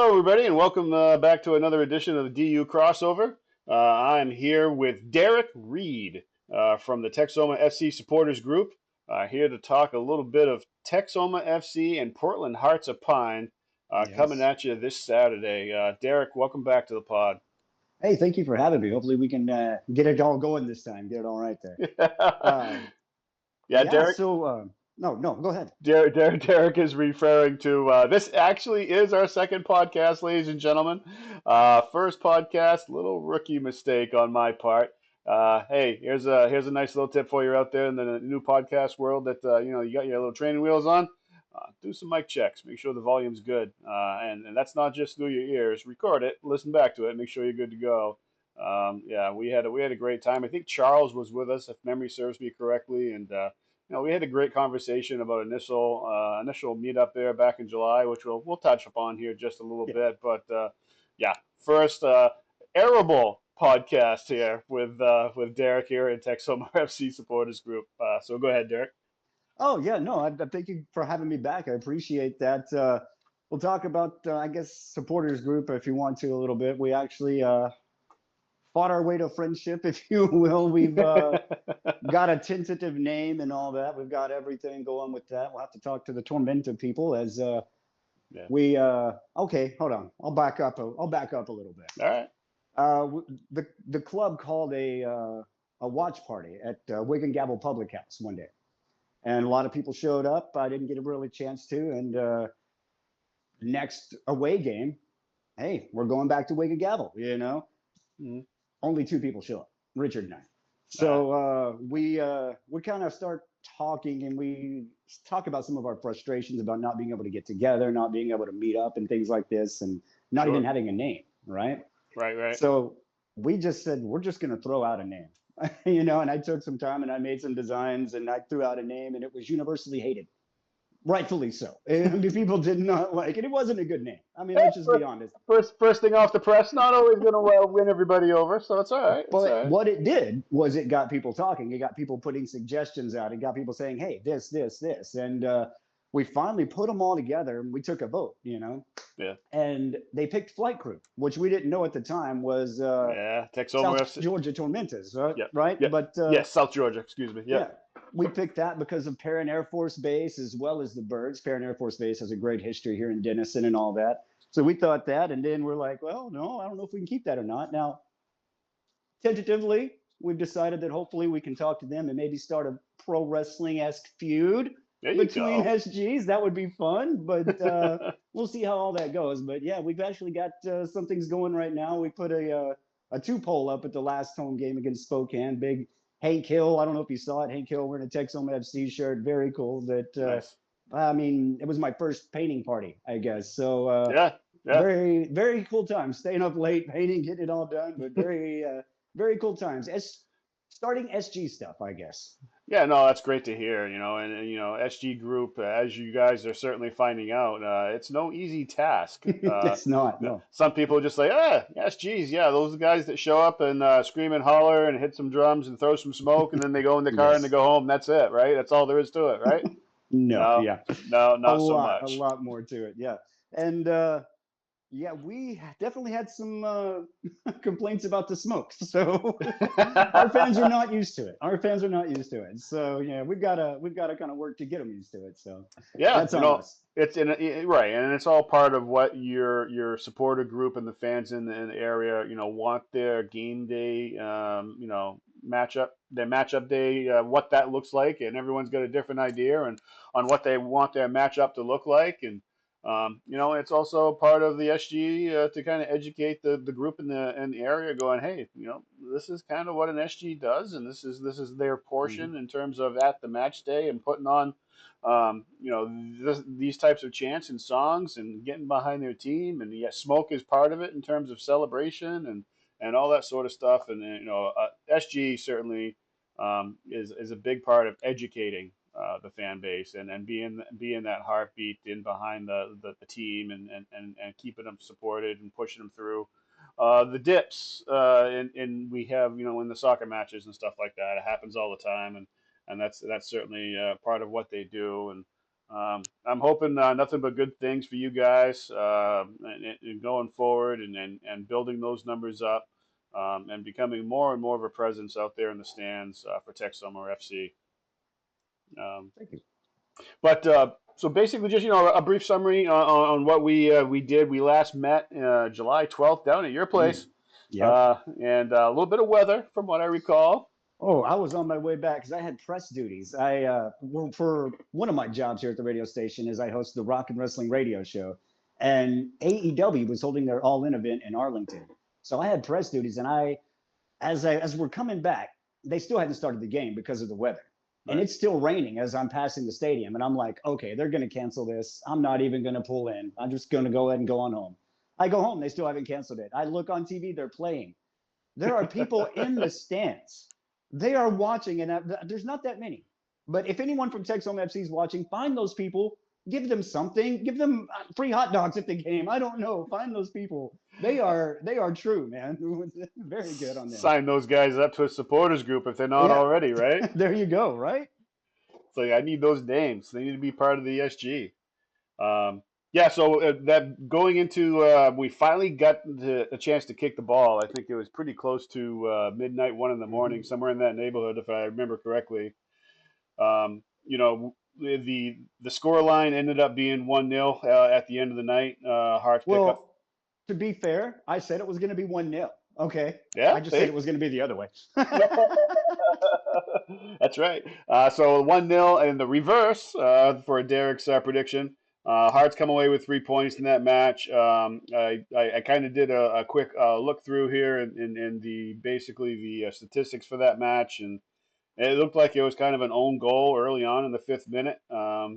Hello, everybody, and welcome back to another edition of the DU Crossover. I'm here with Reid from the Texoma FC Supporters Group, here to talk a little bit of Texoma FC and Portland Hearts of Pine coming Yes. at you this Saturday. Derek, welcome back to the pod. Hey, thank you for having me. Hopefully, we can get it all going this time. Get it all right there. Uh, Yeah, yeah. No, go ahead. Derek is referring to this actually is our second podcast, ladies and gentlemen. First podcast, little rookie mistake on my part. Hey, here's a nice little tip for you out there in the new podcast world that you got your little training wheels on. Do some mic checks. Make sure the volume's good, and that's not just through your ears. Record it, listen back to it, make sure you're good to go. Yeah, we had a great time. I think Charles was with us, if memory serves me correctly, and we had a great conversation about initial meetup there back in July, which we'll touch upon here just a little Yeah. bit. But yeah, first arable podcast here with Derek here in Texoma FC Supporters Group. So go ahead, Derek. Oh, yeah. No, I thank you for having me back. I appreciate that. We'll talk about, I guess, supporters group if you want to a little bit. We actually fought our way to friendship, if you will. We've got a tentative name and all that. We've got everything going with that. We'll have to talk to the Tormenta people as Yeah. Okay, hold on. I'll back up. I'll back up a little bit. All right. The club called a watch party at Wigan Gavel Public House one day, and a lot of people showed up. I didn't get a really chance to, and next away game, hey, we're going back to Wigan Gavel. Mhm. Only two people show up, Richard and I. So we kind of start talking, and we talk about some of our frustrations about not being able to get together, not being able to meet up, and things like this, and not Sure. even having a name, right? Right. So we just said we're just going to throw out a name, And I took some time and I made some designs and I threw out a name, and it was universally hated, rightfully so. And people did not like it. It wasn't a good name. I mean, Hey, let's just be honest. first thing off the press, not always going to win everybody over, so it's all right. It's all But right. what it did was it got people talking. It got people putting suggestions out. It got people saying, "Hey, this," and we finally put them all together. And we took a vote, Yeah. and they picked Flight Crew, which we didn't know at the time was Yeah. Texoma South FC. Georgia Tormentas, Yep. right? Yep. But Yes, South Georgia. Excuse me. yeah, Yep. we picked that because of Perrin Air Force Base as well as the birds. Perrin Air Force Base has a great history here in Denison and all that. So we thought that, and then we're like, well, no, I don't know if we can keep that or not. Now, tentatively, we've decided that hopefully we can talk to them and maybe start a pro wrestling-esque feud There you between go. SGs. That would be fun, but we'll see how all that goes. But yeah, we've actually got some things going right now. We put a two-pole up at the last home game against Spokane. Big Hank Hill. I don't know if you saw it. Hank Hill wearing a Texoma FC shirt. Very cool. Nice. I mean, it was my first painting party, I guess. So Yeah. Yeah. very, very cool time. Staying up late, painting, getting it all done, but very cool times. Starting SG stuff, I guess. Yeah, no, that's great to hear, SG Group, as you guys are certainly finding out, it's no easy task. It's not, no. Some people just say, SGs, yeah, those are the guys that show up and scream and holler and hit some drums and throw some smoke, and then they go in the car and they Yes. go home. That's it, right? That's all there is to it, right? No, No, yeah. no, A not so lot, a much. lot more to it. Yeah. And yeah, we definitely had some complaints about the smoke. So our fans are not used to it. Our fans are not used to it. So yeah, we've got to kind of work to get them used to it. So Yeah, that's on us. it's right, and it's all part of what your supporter group and the fans in the area, want their game day, their matchup day, what that looks like, and everyone's got a different idea and on what they want their matchup to look like, and it's also part of the SG to kind of educate the group in the area, going, hey, this is kind of what an SG does, and this is their Mhm. portion in terms of at the match day and putting on these types of chants and songs and getting behind their team. And yeah, smoke is part of it in terms of celebration and all that sort of stuff. And SG certainly is a big part of educating the fan base and being that heartbeat in behind the team and keeping them supported and pushing them through. The dips, and we have, in the soccer matches and stuff like that, it happens all the time, and that's certainly part of what they do. And I'm hoping nothing but good things for you guys and going forward and building those numbers up and becoming more and more of a presence out there in the stands for Texoma FC. Um, Thank you. but so basically, just a brief summary on what we did. We last met July 12th down at your place, Yep. and a little bit of weather from what I recall. Oh, I was on my way back because I had press duties. Well, for one of my jobs here at the radio station is I host the Rock and Wrestling Radio Show, and AEW was holding their All In event in Arlington. So I had press duties, and as we're coming back, they still hadn't started the game because of the weather, and Right. it's still raining as I'm passing the stadium, and I'm like, okay, they're going to cancel this. I'm not even going to pull in. I'm just going to go ahead and go on home. I go home, they still haven't canceled it. I look on TV, they're playing. There are people in the stands. They are watching, and there's not that many. But if anyone from Texoma FC is watching, find those people, give them something, give them free hot dogs at the game. I don't know. Find those people. They are true, man. Very good on them. Sign those guys up to a supporters group if they're not Yeah, already, right? there you go. Right? It's like I need those names. They need to be part of the SG. Um, yeah, so that going into we finally got a chance to kick the ball. I think it was pretty close to midnight, 1 in the morning, Mm-hmm. somewhere in that neighborhood, if I remember correctly. The score line ended up being 1-0 at the end of the night. Hearts pick up. Well, to be fair, I said it was going to be 1-0. Okay. Yeah, I just said see? it was going to be the other way. That's right. So 1-0 and the reverse for Derek's prediction. Hearts come away with 3 points in that match. I kind of did a quick look through here and the basically the statistics for that match, and it looked like it was kind of an own goal early on in the 5th minute. Uh,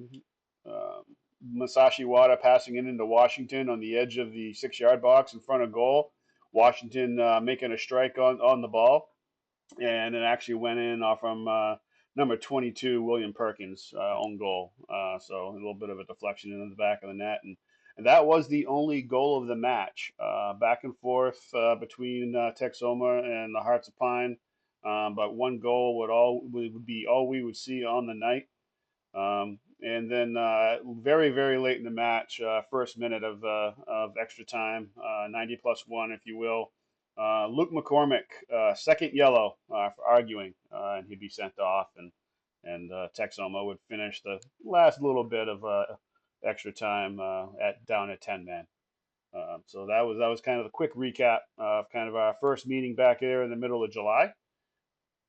Masashi Wada passing it into Washington on the edge of the 6 yard box in front of goal. Washington making a strike on the ball, and it actually went in off from number 22, William Perkins, own goal. So a little bit of a deflection into the back of the net, and that was the only goal of the match. Back and forth between Texoma and the Hearts of Pine, but one goal would be all we would see on the night. And then very, very late in the match, first minute of extra time, 90 plus one, if you will. Luke McCormick, second yellow for arguing, and he'd be sent off, and Texoma would finish the last little bit of extra time at down at 10 men. So that was kind of a quick recap of kind of our first meeting back there in the middle of July.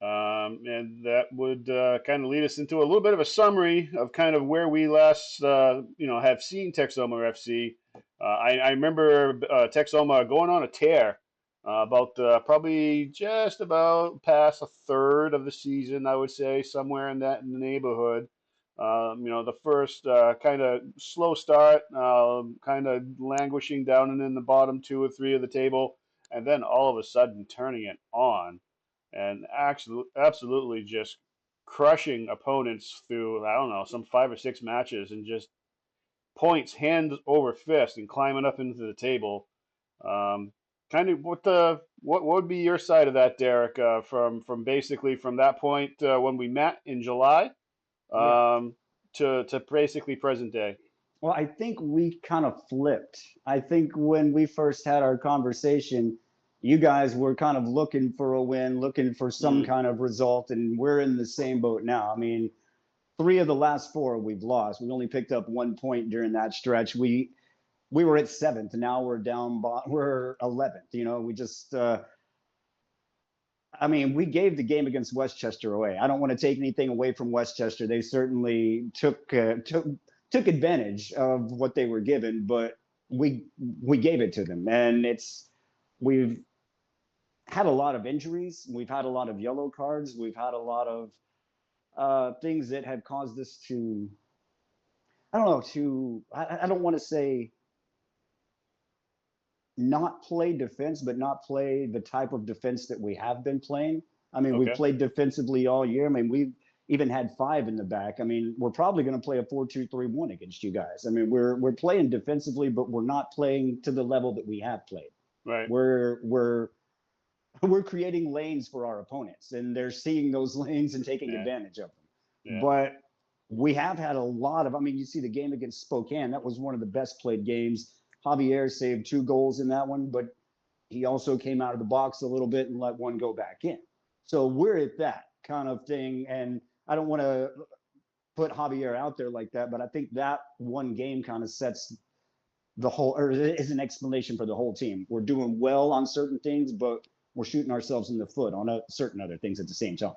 And that would kind of lead us into a little bit of a summary of kind of where we last, have seen Texoma FC. I remember Texoma going on a tear about probably just about past a third of the season, I would say, somewhere in that neighborhood. The first kind of slow start, kind of languishing down and in the bottom two or three of the table, and then all of a sudden turning it on and actually absolutely just crushing opponents through I don't know some 5 or 6 matches and just points hand over fist and climbing up into the table. Um, kind of what would be your side of that, Derek? From basically from that point when we met in July Yeah. um, to basically present day. Well, I think we kind of flipped. I think when we first had our conversation, you guys were kind of looking for a win, looking for some Mm, kind of result, and we're in the same boat now. I mean, three of the last four we've lost. We only picked up 1 point during that stretch. We were at seventh. Now we're down. We're 11th. We just. I mean, we gave the game against Westchester away. I don't want to take anything away from Westchester. They certainly took advantage of what they were given, but we gave it to them, and we've had a lot of injuries. We've had a lot of yellow cards. We've had a lot of things that have caused us to. I don't know. I don't want to say not play defense, but not play the type of defense that we have been playing. I mean, we've okay. played defensively all year. I mean, we've even had five in the back. I mean, we're probably going to play a 4-2-3-1 against you guys. I mean, we're playing defensively, but we're not playing to the level that we have played. Right. We're creating lanes for our opponents, and they're seeing those lanes and taking Yeah. advantage of them. Yeah. But we have had a lot of, I mean, you see the game against Spokane, that was one of the best played games. Javier saved 2 goals in that one, but he also came out of the box a little bit and let one go back in. So we're at that kind of thing. And I don't want to put Javier out there like that, but I think that one game kind of sets the whole, or is an explanation for the whole team. We're doing well on certain things, but we're shooting ourselves in the foot on certain other things at the same time.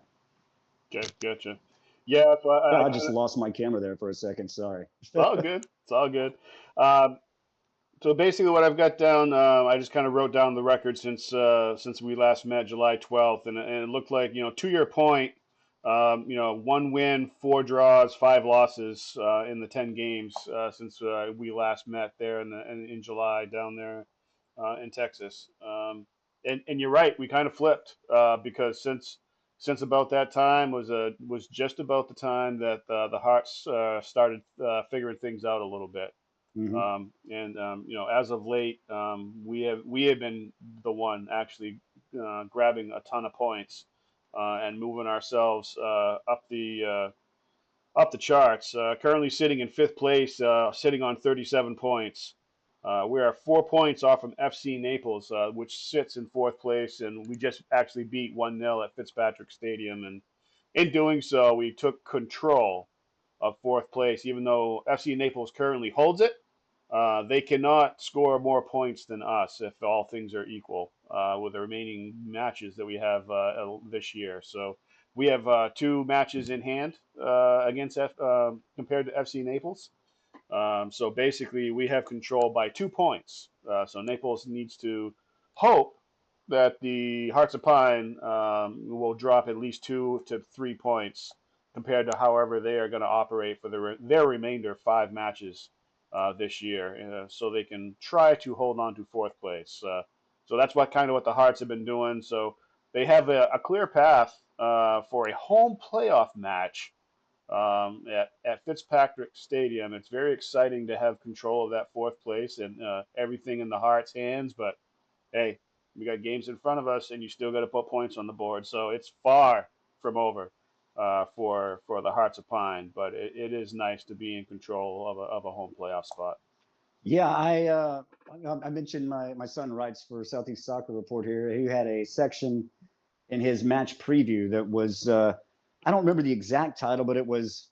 Okay, gotcha. Yeah, so Oh, I I kind just of, lost my camera there for a second. Sorry. it's all good. It's all good. Um, so basically, what I've got down, I just kind of wrote down the record since we last met, July 12th, and it looked like, to your point, 1 win, 4 draws, 5 losses in the 10 games since we last met there in July down there in Texas. And you're right, we kind of flipped because since about that time was just about the time that the Hearts started figuring things out a little bit. Mm-hmm. As of late, we have been the one actually grabbing a ton of points and moving ourselves up the charts. Currently sitting in fifth place, sitting on 37 points. We are 4 points off from FC Naples, which sits in fourth place, and we just actually beat 1-0 at Fitzpatrick Stadium. And in doing so, we took control of fourth place, even though FC Naples currently holds it. They cannot score more points than us if all things are equal with the remaining matches that we have this year. So we have 2 matches in hand against compared to FC Naples. So basically, we have control by 2 points. So Naples needs to hope that the Hearts of Pine will drop at least 2 to 3 points compared to however they are going to operate for their remainder 5 matches this year, so they can try to hold on to fourth place. So that's what the Hearts have been doing. So they have a clear path for a home playoff match at Fitzpatrick Stadium. It's very exciting to have control of that fourth place and everything in the Hearts' hands. But hey, we got games in front of us, and you still got to put points on the board. So it's far from over for the Hearts of Pine. But it is nice to be in control of a home playoff spot. Yeah, I mentioned my son writes for Southeast Soccer Report here. He had a section in his match preview that was I don't remember the exact title, but it was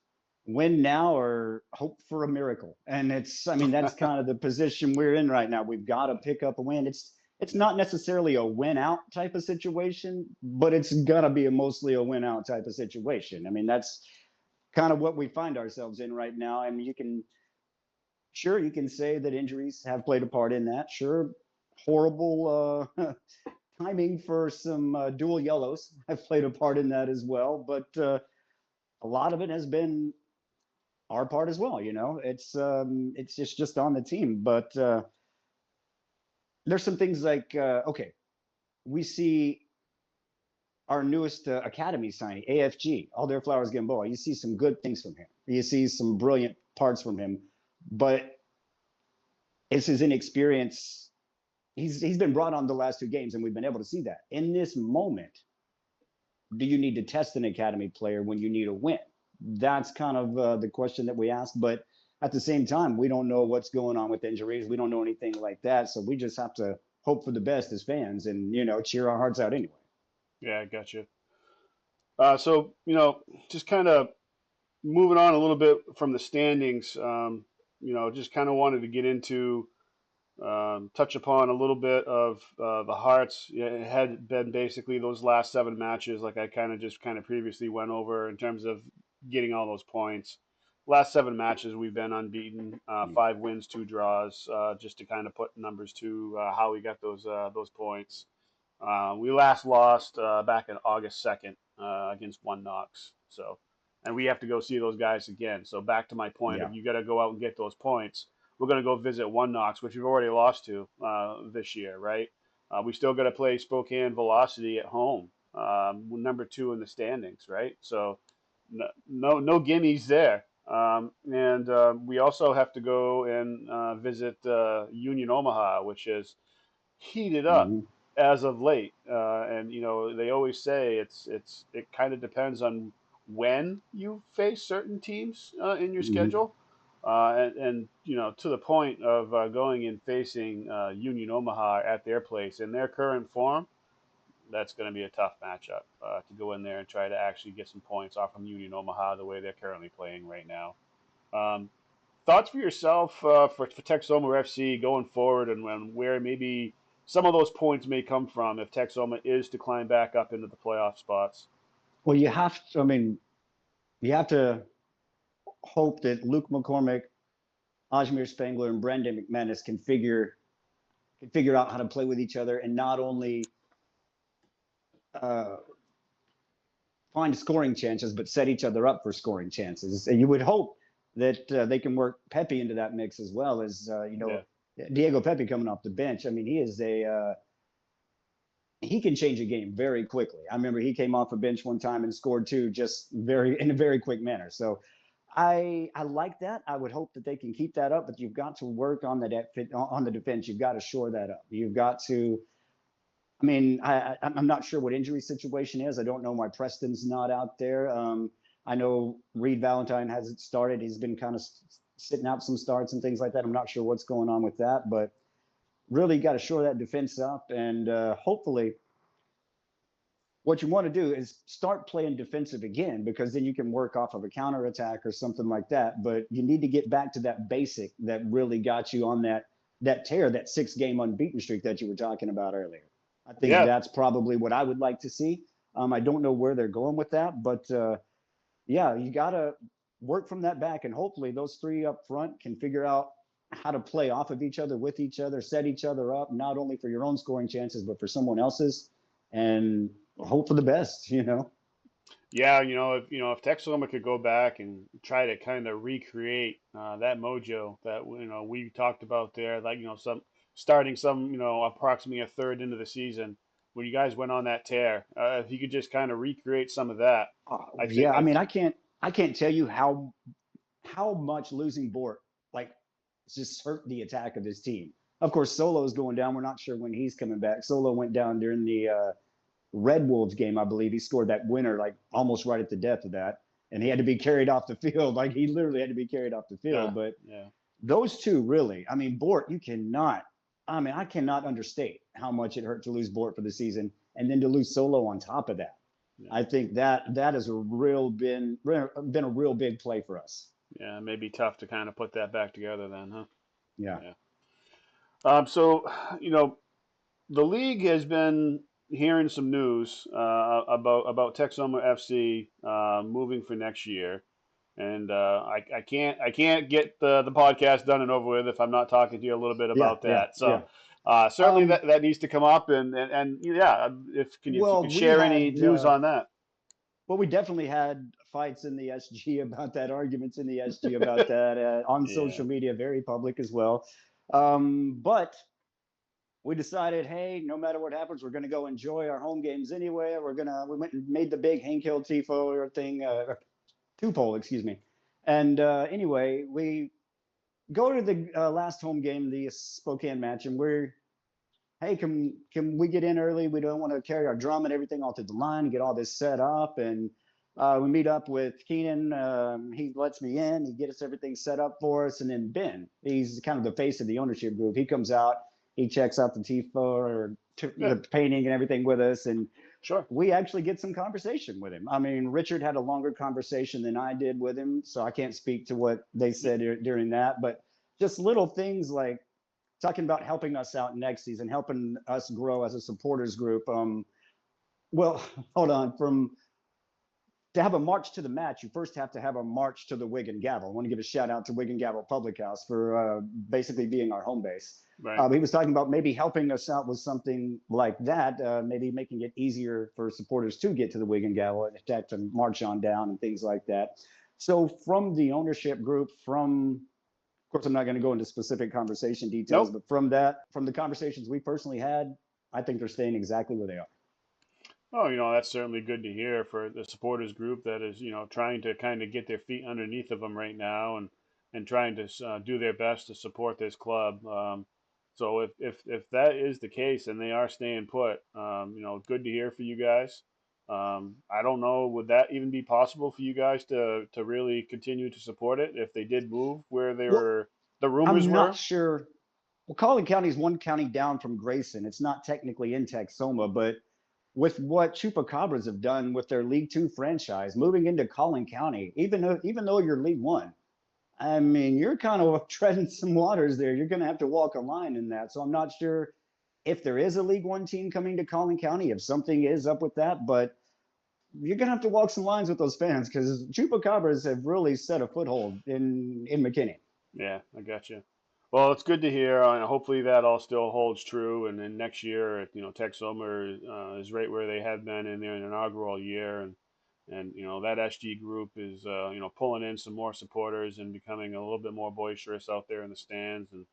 "Win Now or Hope for a Miracle." And it's, I mean, that's kind of the position we're in right now. We've got to pick up a win. It's not necessarily a win out type of situation, but it's gonna be mostly a win out type of situation. I mean, that's kind of what we find ourselves in right now. I mean, you can say that injuries have played a part in that. Sure, horrible timing for some dual yellows have played a part in that as well. But a lot of it has been our part as well. It's just on the team. But there's some things like okay, we see our newest academy signing, AFG, All Their Flowers Gamboa. You see some good things from him. You see some brilliant parts from him, but it's his inexperience. He's been brought on the last 2 games, and we've been able to see that. In this moment, do you need to test an academy player when you need a win? That's kind of the question that we ask. But at the same time, we don't know what's going on with injuries. We don't know anything like that. So we just have to hope for the best as fans and, cheer our hearts out anyway. Yeah, I got you. So just kind of moving on a little bit from the standings. Just kind of wanted to get into touch upon a little bit of the Hearts. Yeah, it had been basically those last 7 matches, like I kind of previously went over in terms of getting all those points. Last 7 matches, we've been unbeaten, 5 wins, 2 draws. Just to kind of put numbers to how we got those points. We last lost back in August 2nd against One Knox. So, and we have to go see those guys again. So back to my point Yeah. of you got to go out and get those points. We're going to go visit One Knox, which we've already lost to this year, right? We still got to play Spokane Velocity at home, number 2 in the standings, right? So no gimmies there. And we also have to go and visit Union Omaha, which is heated up Mm-hmm. as of late. And they always say it kind of depends on when you face certain teams in your Mhm. schedule. And to the point of going and facing Union Omaha at their place in their current form, that's going to be a tough matchup to go in there and try to actually get some points off from Union Omaha the way they're currently playing right now. Um, Thoughts for yourself for Texoma FC going forward, and where maybe some of those points may come from if Texoma is to climb back up into the playoff spots. Well, you have to. I mean, you have to hope that Luke McCormick, Ajmer Spangler, and Brendan McManus can figure out how to play with each other and not only uh, find scoring chances, but set each other up for scoring chances. And you would hope that they can work Pepe into that mix as well as Yeah, Diego Pepe coming off the bench. I mean, he can change a game very quickly. I remember he came off a bench one time and scored two just very in a very quick manner. So I like that. I would hope that they can keep that up, but you've got to work on the defense. You've got to shore that up. You've got to. I mean, I'm not sure what injury situation is. I don't know why Preston's not out there. I know Reid Valentine hasn't started. He's been kind of sitting out some starts and things like that. I'm not sure what's going on with that, but really got to shore that defense up. And hopefully, what you want to do is start playing defensive again, because then you can work off of a counterattack or something like that. But you need to get back to that basic that really got you on that tear, that 6-game unbeaten streak that you were talking about earlier. I think yeah, that's probably what I would like to see. I don't know where they're going with that, but yeah, you got to work from that back, and hopefully those three up front can figure out how to play off of each other, with each other, set each other up, not only for your own scoring chances, but for someone else's, and hope for the best. yeah. If Texoma could go back and try to kind of recreate that mojo that we talked about there, like some starting some approximately a third into the season when you guys went on that tear, if you could just kind of recreate some of that, I think Yeah, I mean, I can't tell you how much losing Bort like just hurt the attack of this team. Of course, Solo's going down. We're not sure when he's coming back. Solo went down during the Red Wolves game, I believe. He scored that winner like almost right at the death of that, and he had to be carried off the field. Like he literally had to be carried off the yeah, field. But yeah, those two really, I mean, Bort, you cannot. I mean, I cannot understate how much it hurt to lose Bort for the season, and then to lose Solo on top of that. yeah, I think that has been a real big play for us. yeah. It may be tough to kind of put that back together then, huh? Yeah. Yeah. So, you know, the league has been hearing some news about Texoma FC moving for next year, and I can't get the podcast done and over with if I'm not talking to you a little bit Yeah, about yeah, that. yeah. So certainly Um, that needs to come up, and yeah, if you well, could we share any had, news on that. we definitely had fights in the SG about that, arguments in the SG about that on Yeah, social media, very public as well. But we decided, hey, no matter what happens, we're going to go enjoy our home games anyway. We went and made the big Hank Hill Tifo thing, two pole, excuse me. And anyway, we go to the last home game, the Spokane match, and we're, hey, can we get in early? We don't want to carry our drum and everything all through the line, get all this set up. And we meet up with Keenan. He lets me in. He gets everything set up for us. And then Ben, he's kind of the face of the ownership group. He comes out. He checks out the TIFO or the good, painting and everything with us. And sure. we actually get some conversation with him. I mean, Richard had a longer conversation than I did with him, so I can't speak to what they said during that. But just little things like talking about helping us out next season, helping us grow as a supporters group. Well, hold on. To have a march to the match, you first have to have a march to the Wig and Gavel. I want to give a shout out to Wig and Gavel Public House for basically being our home base. Right. He was talking about maybe helping us out with something like that, maybe making it easier for supporters to get to the Wig and Gavel and to march on down and things like that. So from the ownership group, of course, I'm not going to go into specific conversation details, Nope. but from the conversations we personally had, I think they're staying exactly where they are. Oh, that's certainly good to hear for the supporters group that is, trying to kind of get their feet underneath of them right now and trying to do their best to support this club. So if that is the case and they are staying put, good to hear for you guys. I don't know, would that even be possible for you guys to really continue to support it if they did move where they Well, were, the rumors I'm not were? sure. Well, Collin County is one county down from Grayson. It's not technically in Texoma, but with what Chupacabras have done with their League Two franchise, moving into Collin County, even though you're League One, I mean, you're kind of treading some waters there. You're going to have to walk a line in that. So I'm not sure if there is a League One team coming to Collin County, if something is up with that, but you're going to have to walk some lines with those fans because Chupacabras have really set a foothold in McKinney. Yeah, I got you. Well, it's good to hear. Hopefully that all still holds true, and then next year, Texoma is right where they had been in their inaugural year, and that SG group is pulling in some more supporters and becoming a little bit more boisterous out there in the stands, and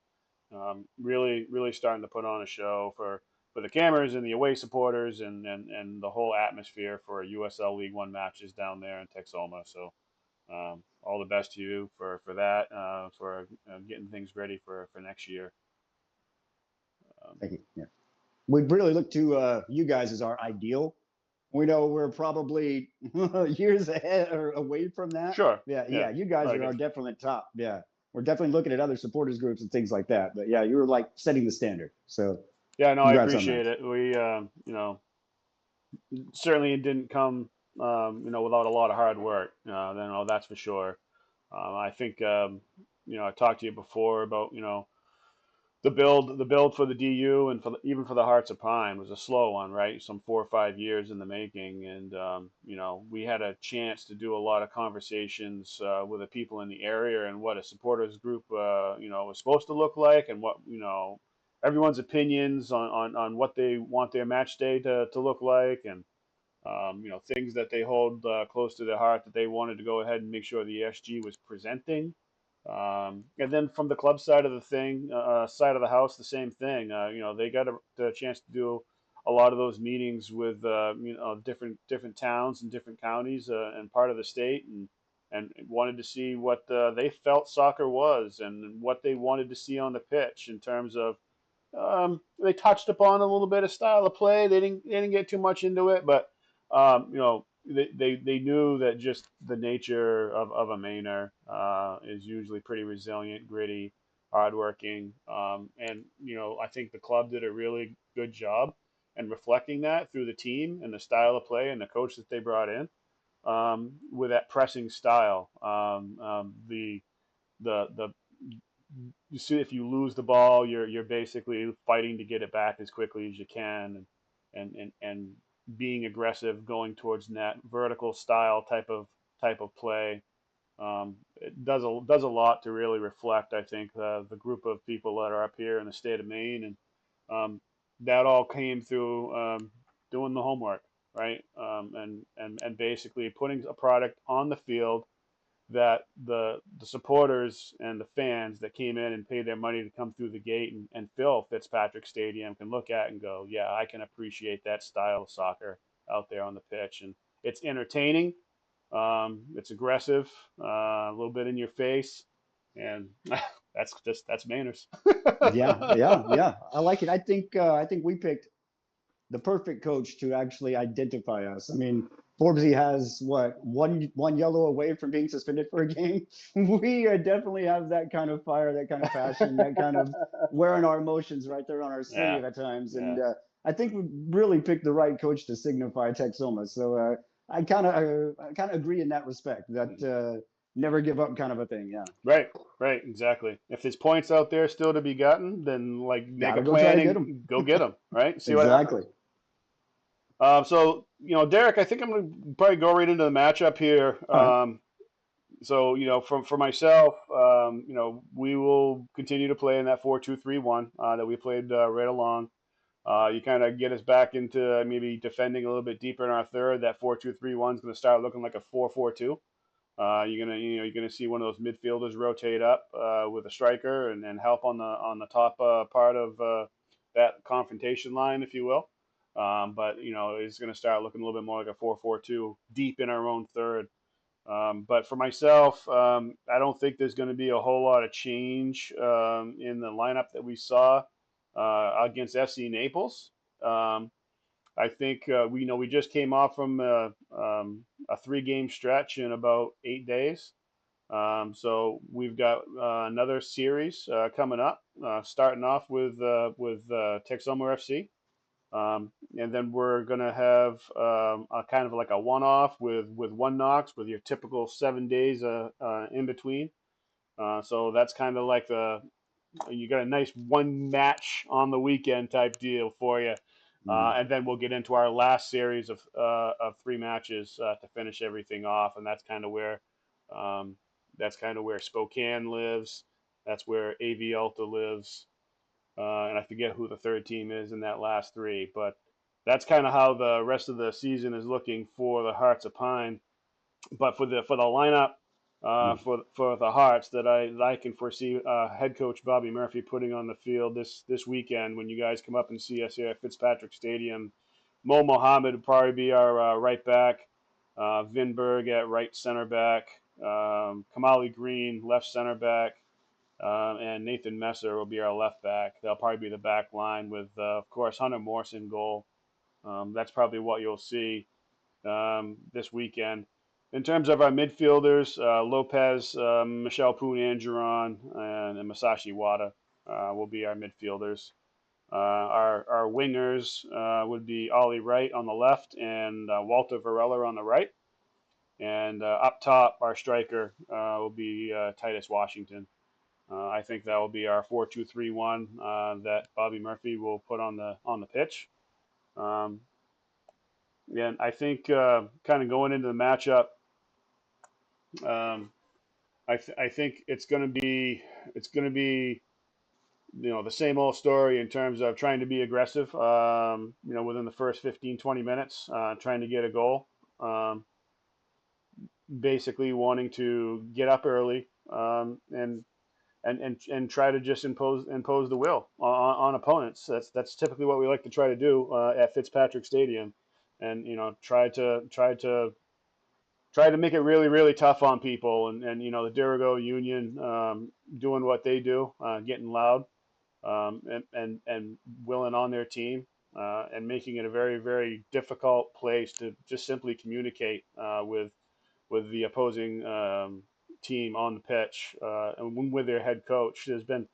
really really starting to put on a show for the cameras and the away supporters and the whole atmosphere for USL League One matches down there in Texoma. So all the best to you for that, for getting things ready for next year. Um, Thank you. Yeah. We really look to you guys as our ideal. We know we're probably years ahead or away from that. sure. Yeah, Yeah. yeah, you guys Like are if, our definite top. Yeah, we're definitely looking at other supporters groups and things like that. But yeah, you were like setting the standard. So yeah, no, I congrats on that. appreciate it. We, certainly it didn't come, without a lot of hard work. That's for sure. I think, I talked to you before about, the build for the DU and even for the Hearts of Pine was a slow one, right? Some 4 or 5 years in the making, and we had a chance to do a lot of conversations with the people in the area and what a supporters group was supposed to look like, and what everyone's opinions on what they want their match day to look like, and things that they hold close to their heart that they wanted to go ahead and make sure the SG was presenting. And then from the club side of the thing, side of the house, the same thing. They got a chance to do a lot of those meetings with different towns and different counties and part of the state, and wanted to see what they felt soccer was and what they wanted to see on the pitch in terms of. They touched upon a little bit of style of play. They didn't get too much into it, but they knew that just the nature of a Mainer is usually pretty resilient, gritty, hardworking, and I think the club did a really good job in reflecting that through the team and the style of play and the coach that they brought in with that pressing style. The you see, if you lose the ball, you're basically fighting to get it back as quickly as you can, and being aggressive, going towards net, vertical style type of play. It does a lot to really reflect, I think, the group of people that are up here in the state of Maine, and that all came through doing the homework, right? And basically putting a product on the field that the supporters and the fans that came in and paid their money to come through the gate and fill Fitzpatrick Stadium can look at and go, yeah, I can appreciate that style of soccer out there on the pitch, and it's entertaining, it's aggressive, a little bit in your face, and that's manners. Yeah, yeah, yeah. I like it. I think we picked the perfect coach to actually identify us. I mean, Forbesy has what one yellow away from being suspended for a game. We definitely have that kind of fire, that kind of passion, that kind of wearing our emotions right there on our Yeah, sleeve at times. yeah. And I think we really picked the right coach to signify Texoma. So I kind of agree in that respect. That never give up kind of a thing. Yeah, Right, right, exactly. If there's points out there still to be gotten, then like make a gotta go try plan to get them. and go get them, right? See what happens. Exactly. So, Derek, I think I'm going to probably go right into the matchup here. All right. So, for myself, we will continue to play in that 4-2-3-1 that we played right along. You kind of get us back into maybe defending a little bit deeper in our third. That 4-2-3-1 is going to start looking like a 4-4-2. You're gonna see one of those midfielders rotate up with a striker and help on the top part of that confrontation line, if you will. But it's going to start looking a little bit more like a 4-4-2 deep in our own third. But for myself, I don't think there's going to be a whole lot of change in the lineup that we saw against FC Naples. Um, I think we just came off from a 3 game stretch in about 8 days. So we've got another series coming up, starting off with Texoma FC. And then we're going to have a kind of like a one-off with One Knox with your typical 7 days in between. So that's kind of like you got a nice one match on the weekend type deal for you. Mm. And then we'll get into our last series of 3 matches to finish everything off, and um, that's kind of where Spokane lives. That's where AV Alta lives, and I forget who the third team is in that last three. But that's kind of how the rest of the season is looking for the Hearts of Pine. But for the lineup Mm. for the Hearts that I can foresee head coach Bobby Murphy putting on the field this weekend when you guys come up and see us here at Fitzpatrick Stadium. Mo Mohammed would probably be our right back. Vinberg at right center back. Kamali Green left center back. And Nathan Messer will be our left back. They'll probably be the back line with, of course, Hunter Morse in goal. That's probably what you'll see this weekend. In terms of our midfielders, Lopez, Michelle Poon Angeron, and Masashi Wada will be our midfielders. Our wingers would be Ollie Wright on the left and Walter Varela on the right. And up top, our striker will be Titus Washington. I think that will be our 4-2-3-1 that Bobby Murphy will put on the pitch. Um, and I think kind of going into the matchup, um, I think it's going to be the same old story in terms of trying to be aggressive. Within the first 15-20 minutes, trying to get a goal. Basically, wanting to get up early and try to just impose the will on opponents. That's typically what we like to try to do at Fitzpatrick Stadium, and try to make it really really tough on people. And the Dirigo Union doing what they do, getting loud and willing on their team. And making it a very, very difficult place to just simply communicate with the opposing team on the pitch and with their head coach. There's been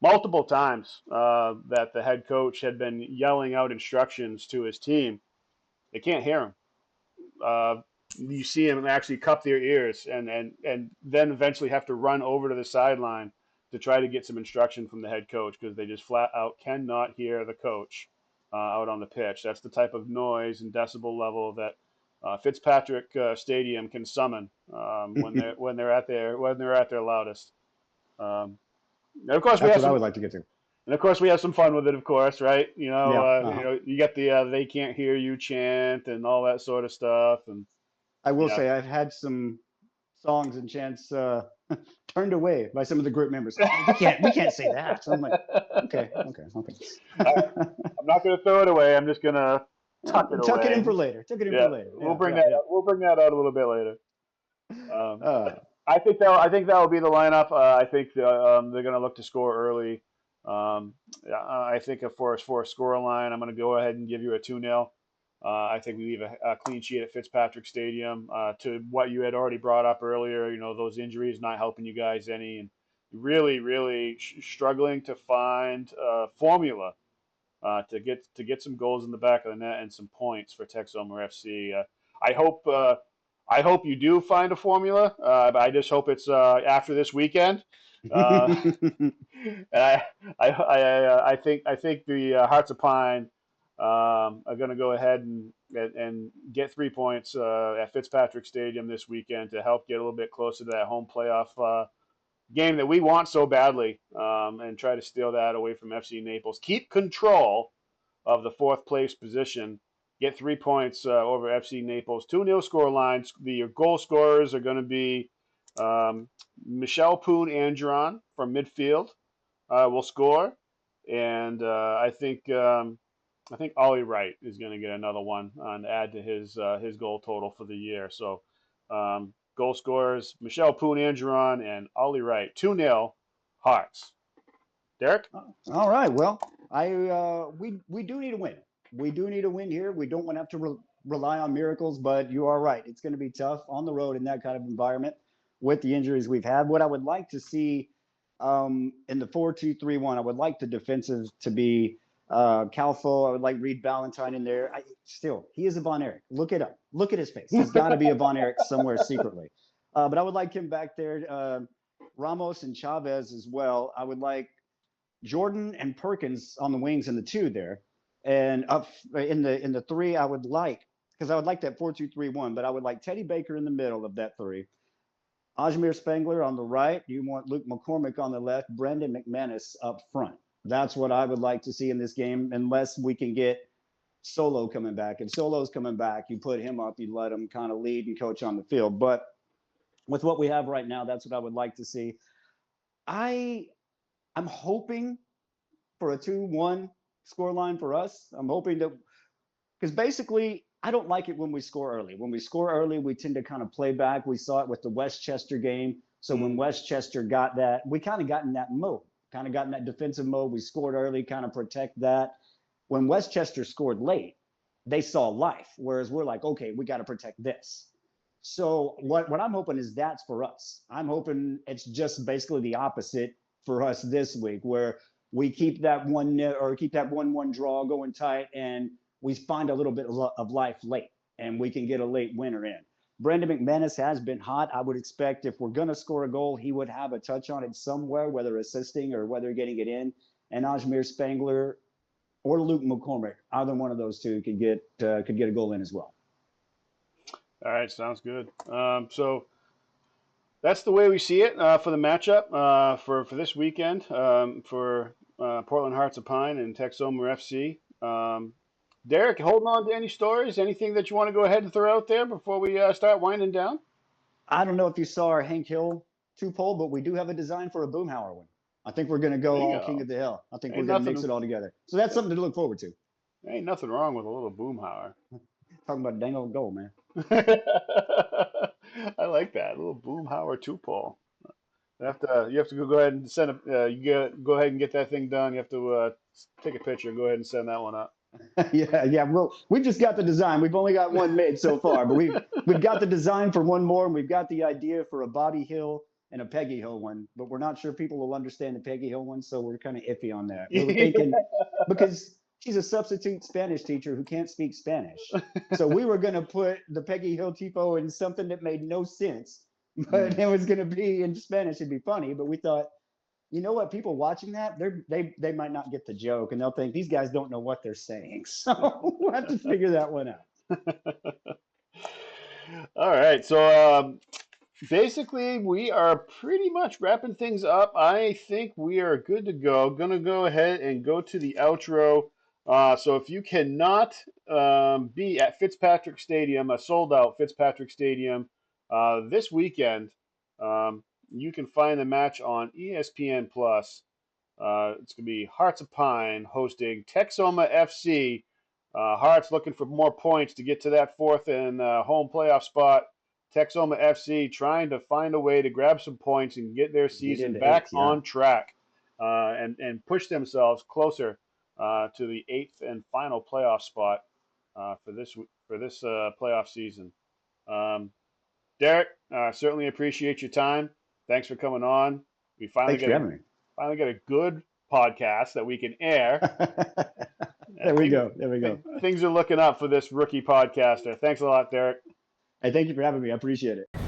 multiple times that the head coach had been yelling out instructions to his team. They can't hear him. Uh, you see him actually cup their ears and then eventually have to run over to the sideline to try to get some instruction from the head coach because they just flat out cannot hear the coach out on the pitch. That's the type of noise and decibel level that Fitzpatrick Stadium can summon when they're at their loudest. Um, and of course, we That's have what I some would like to get to. and of course, we have some fun with it. Of course, right? Yeah. Uh-huh. You get the "they can't hear you" chant and all that sort of stuff, and I you will know. say I've had some songs and chants turned away by some of the group members. Oh, we can't say that. So I'm like, okay, okay, okay. I'm not going to throw it away. I'm just going to tuck it Tuck it in away. for later. Tuck it in for Yeah, later. we'll Yeah, bring yeah, that. yeah. We'll bring that out a little bit later. Uh, I think that will be the lineup. I think they're going to look to score early. Yeah, I think for a score line, I'm going to go ahead and give you a 2-0. I think we leave a clean sheet at Fitzpatrick Stadium. To what you had already brought up earlier, those injuries not helping you guys any, and really, really struggling to find a formula to get some goals in the back of the net and some points for Texoma FC. I hope uh, I hope you do find a formula. But I just hope it's after this weekend. Uh, and I think the Hearts of Pine are going to go ahead and get 3 points at Fitzpatrick Stadium this weekend to help get a little bit closer to that home playoff game that we want so badly, and try to steal that away from FC Naples. Keep control of the fourth place position. Get 3 points over FC Naples. 2-0 score lines. The goal scorers are going to be Michelle Poon Angeron from midfield will score, and I think Ollie Wright is going to get another one and add to his goal total for the year. So goal scorers Michelle Poon Angeron and Ollie Wright. 2-0 Hearts. Derek? all right. Well, we do need a win. we do need a win here. We don't want to have to rely on miracles, but you are right. It's going to be tough on the road in that kind of environment with the injuries we've had. What I would like to see in the 4-2-3-1, I would like the defensive to be Calfo. I would like Reid Valentine in there. He is a Von Erich. Look it up. Look at his face. He's got to be a Von Erich somewhere secretly. But I would like him back there. Ramos and Chavez as well. I would like Jordan and Perkins on the wings in the 2 there. And up in the 3, I would like that 4-2-3-1, but I would like Teddy Baker in the middle of that 3. Ajmer Spangler on the right. You want Luke McCormick on the left, Brandon McManus up front. That's what I would like to see in this game, unless we can get Solo coming back. If Solo's coming back, you put him up, you let him kind of lead and coach on the field. But with what we have right now, that's what I would like to see. I'm hoping for a 2-1 scoreline for us. I'm hoping that, because basically, I don't like it when we score early. When we score early, we tend to kind of play back. We saw it with the Westchester game. So when Westchester got that, we kind of got in that mode, kind of got in that defensive mode. We scored early, kind of protect that. When Westchester scored late, they saw life, whereas we're like, okay, we got to protect this. So what I'm hoping is that's for us. I'm hoping it's just basically the opposite for us this week, where we keep that 1-1 draw going tight, and we find a little bit of life late, and we can get a late winner in. Brandon McManus has been hot. I would expect if we're going to score a goal, he would have a touch on it somewhere, whether assisting or whether getting it in. And Ajmer Spangler or Luke McCormick, either one of those two could get a goal in as well. All right, sounds good. So that's the way we see it for the matchup for this weekend for Portland Hearts of Pine and Texoma FC. Derek, holding on to any stories, anything that you want to go ahead and throw out there before we start winding down? I don't know if you saw our Hank Hill 2-pole, but we do have a design for a Boomhauer one. I think we're going to go all King of the Hill. I think we're going to mix it all together. So that's something to look forward to. Ain't nothing wrong with a little Boomhauer. Talking about dang old goal, man. I like that, a little Boomhauer 2-pole. You have to go ahead and send go ahead and get that thing done. You have to take a picture and go ahead and send that one up. Yeah. Well, we just got the design. We've only got one made so far, but we've got the design for one more, and we've got the idea for a Bobby Hill and a Peggy Hill one. But we're not sure people will understand the Peggy Hill one, so we're kind of iffy on that. We were thinking because she's a substitute Spanish teacher who can't speak Spanish, so we were going to put the Peggy Hill tifo in something that made no sense, but it was going to be in Spanish. It'd be funny, but we thought, you know what? People watching that, they might not get the joke, and they'll think these guys don't know what they're saying. So we'll have to figure that one out. All right. So basically, we are pretty much wrapping things up. I think we are good to go. Going to go ahead and go to the outro. So if you cannot be at Fitzpatrick Stadium, a sold-out Fitzpatrick Stadium this weekend, you can find the match on ESPN Plus. It's going to be Hearts of Pine hosting Texoma FC. Hearts looking for more points to get to that 4th and home playoff spot. Texoma FC trying to find a way to grab some points and get their season back on track and push themselves closer to the 8th and final playoff spot for this playoff season. Derek, certainly appreciate your time. Thanks for coming on. We finally got a good podcast that we can air. There we go. Things are looking up for this rookie podcaster. Thanks a lot, Derek. Hey, thank you for having me. I appreciate it.